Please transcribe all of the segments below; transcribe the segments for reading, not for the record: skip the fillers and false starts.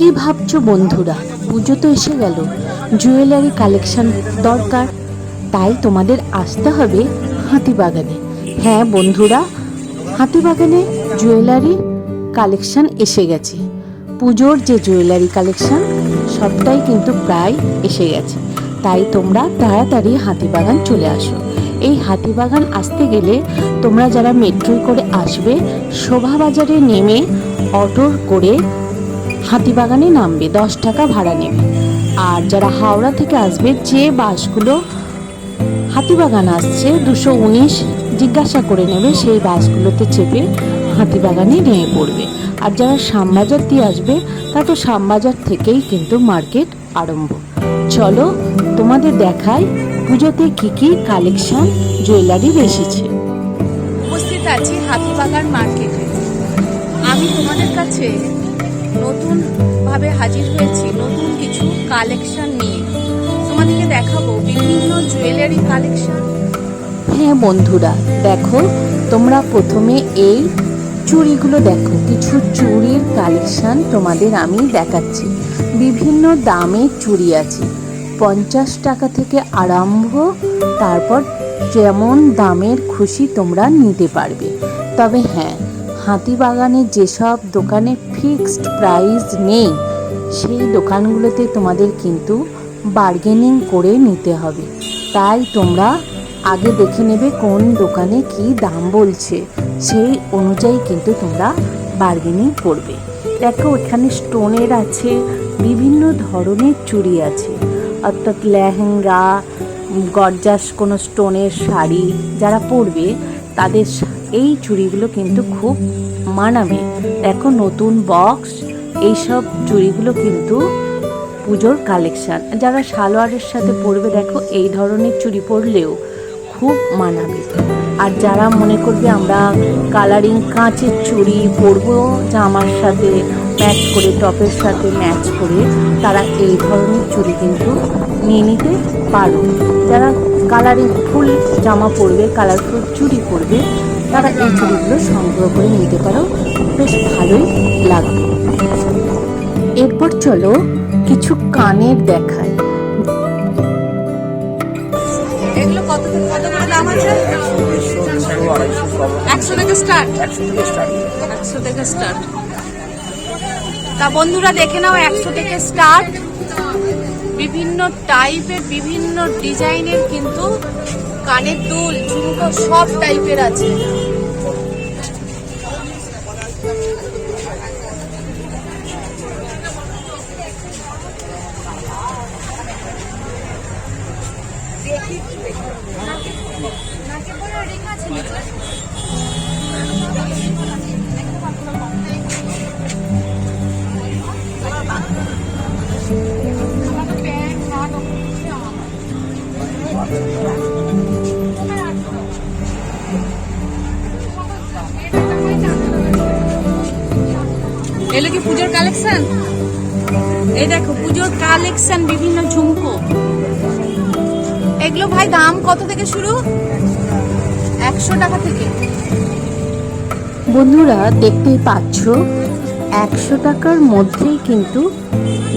কি ভাবছো বন্ধুরা, পুজো তো এসে গেল, জুয়েলারি কালেকশন দরকার, তাই তোমাদের আসতে হবে হাতিবাগানে। হ্যাঁ বন্ধুরা, হাতিবাগানে জুয়েলারি কালেকশন এসে গেছে। পুজোর যে জুয়েলারি কালেকশন সবটাই কিন্তু প্রায় এসে গেছে, তাই তোমরা তাড়াতাড়ি হাতিবাগান চলে আসো। এই হাতিবাগান আসতে গেলে তোমরা যারা মেট্রোয় করে আসবে, শোভাবাজারে নেমে অটো করে হাতিবাগানে নামবে, 10 টাকা ভাড়া নেবে। আর যারা হাওড়া থেকে আসবে, যে বাসগুলো হাতিবাগান আসছে 219 জিজ্ঞাসা করে নেবে, সেই বাসগুলোতে চেপে হাতিবাগানে নেমে পড়বে। আর যারা শ্যামবাজার দিয়ে আসবে, তা তো শ্যামবাজার থেকেই কিন্তু মার্কেট আরম্ভ। চলো তোমাদের দেখাই পুজোতে কি কি কালেকশন জুয়েলারির এসেছে। উপস্থিত আছি হাতিবাগান মার্কেটে। আমি তোমাদের কাছে নতুন ভাবে হাজির হয়েছি নতুন কিছু কালেকশন নিয়ে। তোমাদেরকে দেখাবো বিভিন্ন জুয়েলারি কালেকশন। হ্যাঁ বন্ধুরা, দেখো তোমরা প্রথমে এই চুড়িগুলো দেখো, কিছু চুড়ির কালেকশন তোমাদের আমি দেখাচ্ছি। বিভিন্ন দামের চুড়ি আছে, 50 টাকা থেকে আরম্ভ, তারপর যেমন দামের খুশি তোমরা নিতে পারবে। তবে হ্যাঁ, হাতিবাগানে যেসব দোকানে ফিক্সড প্রাইস নেই, সেই দোকানগুলোতে তোমাদের কিন্তু বার্গেনিং করে নিতে হবে। তাই তোমরা আগে দেখে নেবে কোন দোকানে কি দাম বলছে, সেই অনুযায়ী কিন্তু তোমরা বার্গেনিং করবে। দেখো এখানে স্টোনের আছে, বিভিন্ন ধরনের চুড়ি আছে, অর্থাৎ লেহেঙ্গা, গর্জাস কোনো স্টোনের শাড়ি যারা পরবে তাদের এই চুড়িগুলো কিন্তু খুব মানাবে। দেখো নতুন বক্স, এইসব চুড়িগুলো কিন্তু পুজোর কালেকশান। যারা সালোয়ারের সাথে পরবে, দেখো এই ধরনের চুড়ি পরলেও খুব মানাবে। আর যারা মনে করবে আমরা কালারিং কাঁচের চুড়ি পরবো জামার সাথে ম্যাচ করে, টপের সাথে ম্যাচ করে, তারা এই ধরনের চুড়ি কিন্তু নিয়ে নিতে পারো। যারা কালারিং ফুল জামা পরবে, কালারফুল চুড়ি পরবে, তারা এই চুড়িগুলো সংগ্রহ করে নিতে পারো, বেশ ভালোই লাগবে। এরপর চলো কিছু কানের দেখায়। এগুলো কত করে দাম আছে? 100 থেকে স্টার্ট। 100 থেকে স্টার্ট। তা বন্ধুরা দেখে নাও, 100 থেকে স্টার্ট। বিভিন্ন টাইপের, বিভিন্ন ডিজাইনের কিন্তু কানের দুল, ঝুমকো সব টাইপের আছে। এগুলো কি পুজোর কালেকশন? এই দেখো পুজোর কালেকশন, বিভিন্ন ঝুমকো। এগুলো ভাই দাম কত থেকে শুরু? 100 টাকা থেকে। বন্ধুরা দেখতেই পাচ্ছ, 100 টাকার মধ্যেই কিন্তু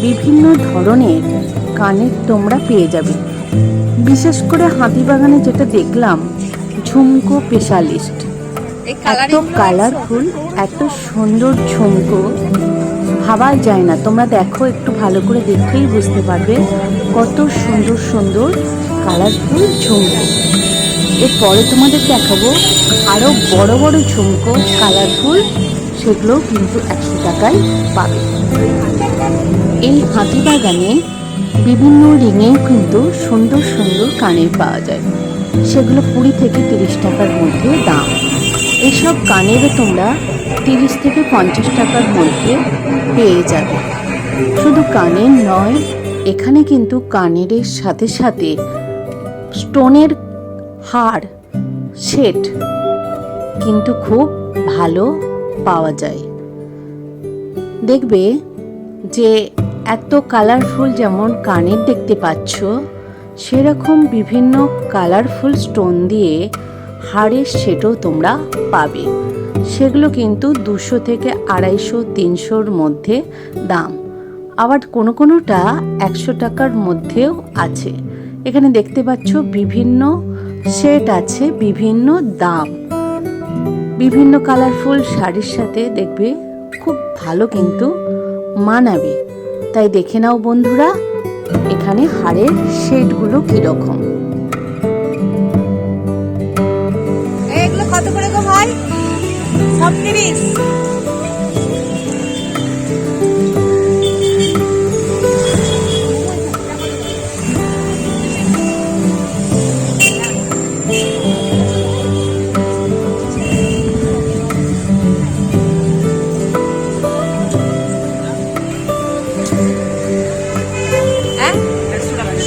বিভিন্ন ধরনের কানের তোমরা পেয়ে যাবে। বিশেষ করে হাতিবাগানে যেটা দেখলাম, ঝুমকো স্পেশালিস্ট, এত কালারফুল, এত সুন্দর ঝুমকো ভাবা যায় না। তোমরা দেখো, একটু ভালো করে দেখলেই বুঝতে পারবে কত সুন্দর সুন্দর কালারফুল ঝুমকো। এরপরে তোমাদের দেখাবো আরও বড় বড় ঝুমকো কালারফুল, সেগুলোও কিন্তু 100 টাকায় পাবে। এই হাতিবাগানে বিভিন্ন রিংয়েও কিন্তু সুন্দর সুন্দর কানের পাওয়া যায়, সেগুলো 20 থেকে 30 টাকার মধ্যে দাম। এইসব কানেরও তোমরা 30 থেকে 50 টাকার মধ্যে পেয়ে যাবে। শুধু কানের নয়, এখানে কিন্তু কানের সাথে সাথে স্টোনের হার সেট কিন্তু খুব ভালো পাওয়া যায়। দেখবে যে এত কালারফুল যেমন কানের দেখতে পাচ্ছ, সেরকম বিভিন্ন কালারফুল স্টোন দিয়ে হাড়ের সেটও তোমরা পাবে। সেগুলো কিন্তু 200 থেকে 250, 300-র মধ্যে দাম। আবার কোনো কোনোটা 100 টাকার মধ্যেও আছে। এখানে দেখতে পাচ্ছ বিভিন্ন সেট আছে, বিভিন্ন দাম। বিভিন্ন কালারফুল শাড়ির সাথে দেখবে খুব ভালো কিন্তু মানাবে। তাই দেখে নাও বন্ধুরা এখানে হারের সেটগুলো কিরকম। এগুলো কত করে গো ভাই? 36।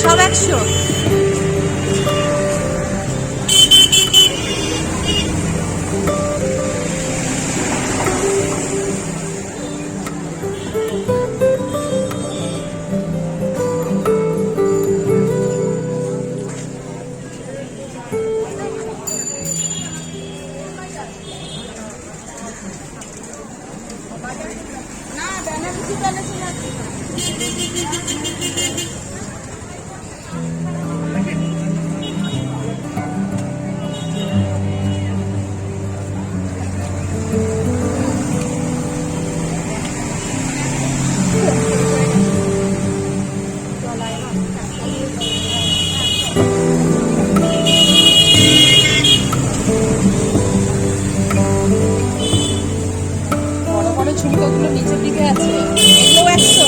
সব 100। বড় বড় ঝুমকাগুলো নিচের দিকে আছে, এগুলো 100।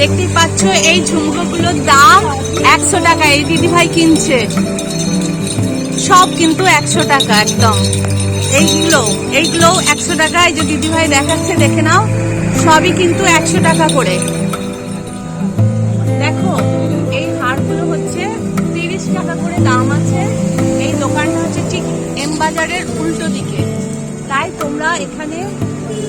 দেখতেই পাচ্ছ এই ঝুমকোগুলোর দাম 100 টাকা। এই দিদিভাই কিনছে, সব কিন্তু 100 টাকা একদম। এইগুলো 100 টাকা। এই যে দিদিভাই দেখাচ্ছে, দেখে নাও, সবই কিন্তু 100 টাকা করে। দেখো এই হারগুলো হচ্ছে 30 টাকা করে দাম আছে। এই দোকানটা হচ্ছে ঠিক এম বাজারের উল্টো দিকে। তাই তোমরা এখানে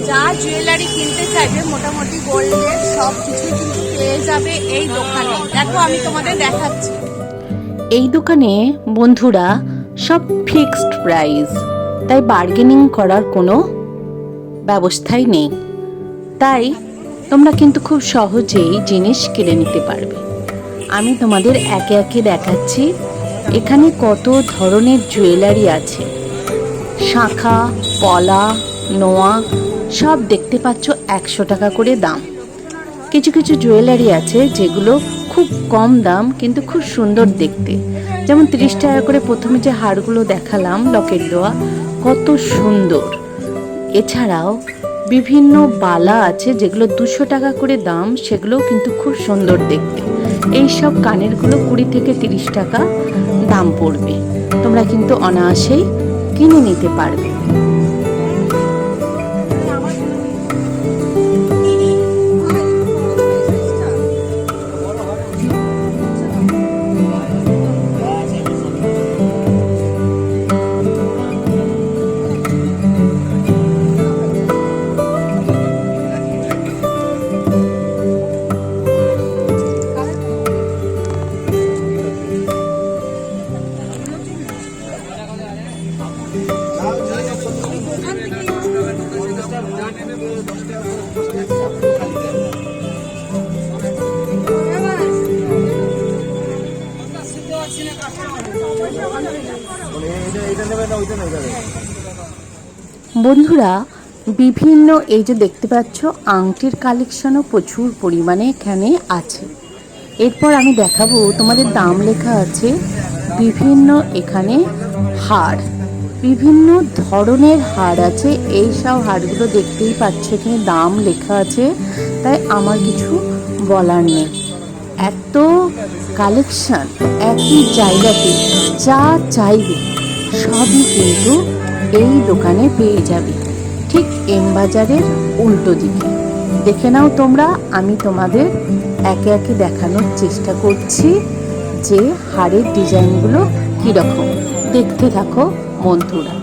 যা জুয়েলারি কিনতে চাইবে মোটামুটি গোল্ডের সব কিছু কিন্তু পেয়ে যাবে এই দোকানে। দেখো আমি তোমাদের দেখাচ্ছি। এই দোকানে বন্ধুরা সব ফিক্সড প্রাইস, তাই বার্গেনিং করার কোনো ব্যবস্থাই নেই। তাই তোমরা কিন্তু খুব সহজেই জিনিস কিনে নিতে পারবে। আমি তোমাদের একে একে দেখাচ্ছি এখানে কত ধরনের জুয়েলারি আছে। শাঁখা, পলা, নোয়া সব দেখতে পাচ্ছ 100 টাকা করে দাম। কিছু কিছু জুয়েলারি আছে যেগুলো খুব কম দাম কিন্তু খুব সুন্দর দেখতে, যেমন 30 টাকা করে প্রথমে যে হারগুলো দেখালাম লকেট দেওয়া, কত সুন্দর। এছাড়াও বিভিন্ন বালা আছে যেগুলো 200 টাকা করে দাম, সেগুলোও কিন্তু খুব সুন্দর দেখতে। এই সব কানেরগুলো 20 থেকে 30 টাকা দাম পড়বে। তোমরা কিন্তু অনায়াসেই কিনে নিতে পারবে। বন্ধুরা বিভিন্ন এই যে দেখতে পাচ্ছ আংটির কালেকশনও প্রচুর পরিমাণে এখানে আছে। এরপর আমি দেখাবো তোমাদের দাম লেখা আছে বিভিন্ন এখানে হার, বিভিন্ন ধরনের হার আছে। এই সব হারগুলো দেখতেই পাচ্ছ এখানে দাম লেখা আছে, তাই আমার কিছু বলার নেই। এত কালেকশন একই জায়গাতে, যা চাইবে সবই কিন্তু এই দোকানে পেয়ে যাবে, ঠিক এম বাজারের উল্টো দিকে। দেখে নাও তোমরা, আমি তোমাদের একে একে দেখানোর চেষ্টা করছি। যে হাড়ের ডিজাইনগুলো কীরকম, দেখতে থাকো বন্ধুরা।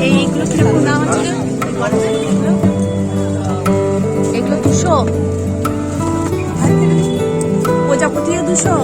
এইগুলো কিরকম দাম আছে? এগুলো 200, প্রজাপতিও 200।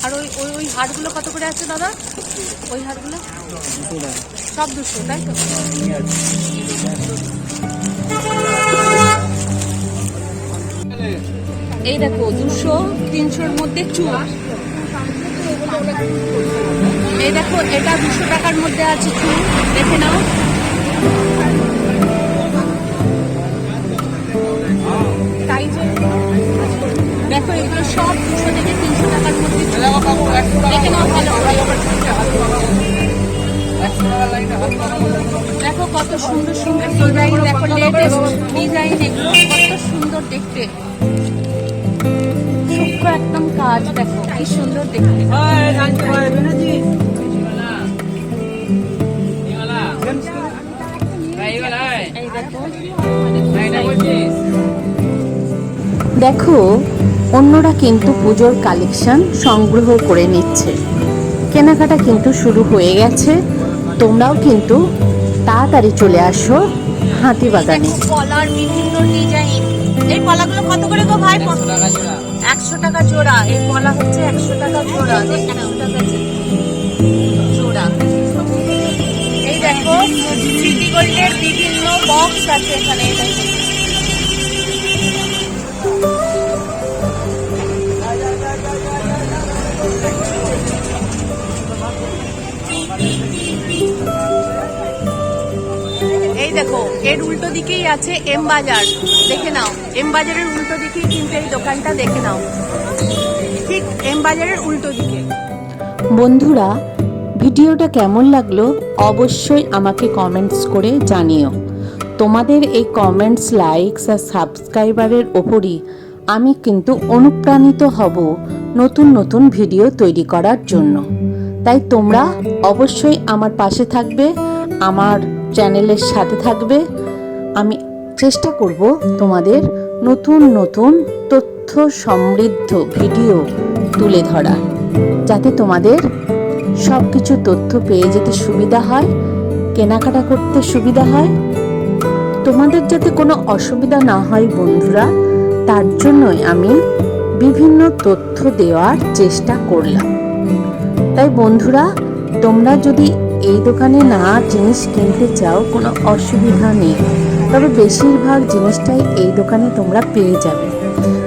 আর ওই ওই ওই হারগুলো কত করে আছে দাদা? ওই হারগুলো সব 200, তাই তো? এই দেখো 200, 300-র মধ্যে চুল। এই দেখো এটা 200 টাকার মধ্যে আছে চুল, দেখে নাও। দেখো এগুলো সব 200 থেকে 300 টাকার মধ্যে দেখে নাও ভালো করে। দেখো কত সুন্দর সুন্দর ডিজাইন, দেখো লেটেস্ট ডিজাইন, এগুলো কত সুন্দর দেখতে, সূক্ষ্ম একদম কাজ, দেখো কি সুন্দর দেখতে। এই দেখো দেখো অন্যরা কিন্তু পুজোর কালেকশন সংগ্রহ করে নিচ্ছে, কেনাকাটা কিন্তু শুরু হয়ে গেছে। তোমরাও কিন্তু তাড়াতাড়ি চলে আসো হাতিবাগানে। পলার বিভিন্ন ডিজাইন। এই পলাগুলো কত করে গো ভাই? 100 টাকা জোড়া। এই পলা হচ্ছে 100 টাকা জোড়া, 100 টাকা জোড়া। এই দেখো সিটি গোল্ডের বিভিন্ন বক্স আছে এখানে। এই দেখো এর উল্টো দিকেই আছে এম বাজার, দেখে নাও। এম বাজারের উল্টো দিকেই কিন্তু এই দোকানটা, দেখে নাও, ঠিক এম বাজারের উল্টো দিকে। বন্ধুরা ভিডিওটা কেমন লাগলো অবশ্যই আমাকে কমেন্টস করে জানিও। তোমাদের এই কমেন্টস, লাইকস আর সাবস্ক্রাইবারের ওপরই আমি কিন্তু অনুপ্রাণিত হব নতুন নতুন ভিডিও তৈরি করার জন্য। তাই তোমরা অবশ্যই আমার পাশে থাকবে, আমার চ্যানেলের সাথে থাকবে। আমি চেষ্টা করব তোমাদের নতুন নতুন তথ্য সমৃদ্ধ ভিডিও তুলে ধরার, যাতে তোমাদের সব কিছু তথ্য পেয়ে যেতে সুবিধা হয়, কেনাকাটা করতে সুবিধা হয়, তোমাদের যাতে কোনো অসুবিধা না হয় বন্ধুরা, তার জন্যই আমি বিভিন্ন তথ্য দেওয়ার চেষ্টা করলাম। তাই বন্ধুরা, তোমরা যদি এই দোকানে না জিনিস কিনতে চাও কোনো অসুবিধা নেই, তবে বেশিরভাগ জিনিসটাই এই দোকানে তোমরা পেয়ে যাবে।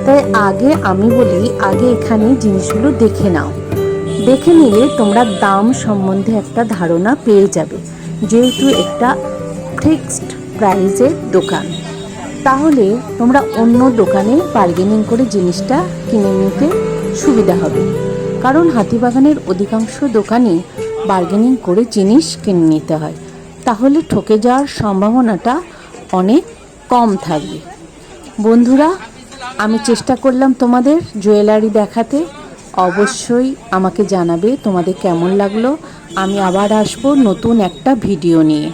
তাই আগে আমি বলি, আগে এখানে জিনিসগুলো দেখে নাও। দেখে নিলে তোমরা দাম সম্বন্ধে একটা ধারণা পেয়ে যাবে, যেহেতু একটা ফিক্সড প্রাইসের দোকান। তাহলে তোমরা অন্য দোকানে বার্গেনিং করে জিনিসটা কিনে নিতে সুবিধা হবে, কারণ হাতিবাগানের অধিকাংশ দোকানে বার্গেনিং করে জিনিস কিনে নিতে হয়, তাহলে ঠকে যাওয়ার সম্ভাবনাটা অনেক কম থাকবে। বন্ধুরা, আমি চেষ্টা করলাম তোমাদের জুয়েলারি দেখাতে। অবশ্যই আমাকে জানাবে তোমাদের কেমন লাগলো। আমি আবার আসবো নতুন একটা ভিডিও নিয়ে।